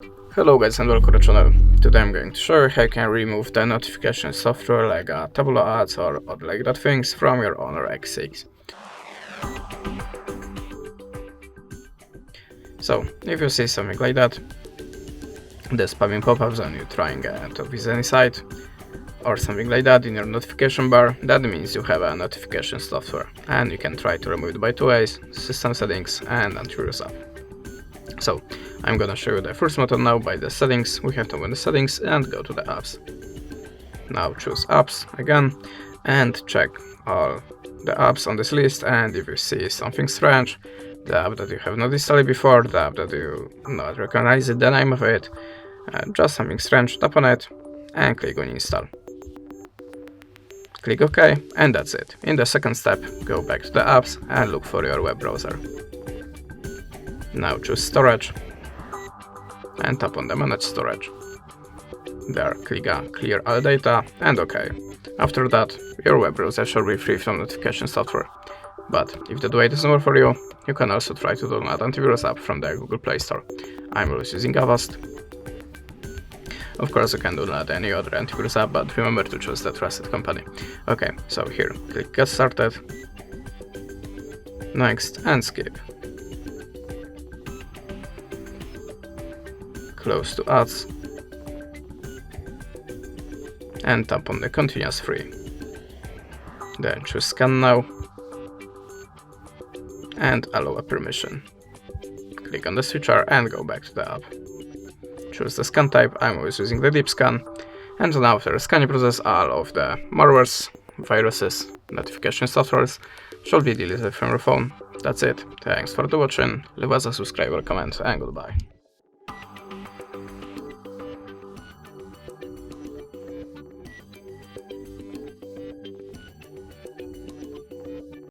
Hello guys and welcome to the channel. Today I'm going to show you how you can remove the notification software like Tabula ads or like that things from your Honor X6. So if you see something like that, the spamming pop-ups when you're trying to visit any site or something like that in your notification bar, that means you have a notification software, and you can try to remove it by two ways: system settings and Antivirus app. So I'm gonna show you the first method now. By the settings, we have to open the settings and go to the apps. Now choose apps again and check all the apps on this list, and if you see something strange, the app that you have not installed before, the app that you not recognize the name of it, just something strange, tap on it and click on install. Click OK, and that's it. In the second step, go back to the apps and look for your web browser. Now choose storage and tap on the manage storage. There, click clear all data and OK. After that, your web browser should be free from notification software. But if that way doesn't work for you, you can also try to download Antivirus app from the Google Play Store. I'm always using Avast. Of course, you can download any other antivirus app, but remember to choose the trusted company. Okay, so here, click get started, next, and skip. Close to ads, and tap on the continuous free. Then choose scan now, and allow a permission. Click on the switcher and go back to the app. Choose the scan type. I'm always using the deep scan. And now after the scanning process, all of the malwares, viruses, notification softwares should be deleted from your phone. That's it. Thanks for watching. Leave us a subscribe or comment, and goodbye.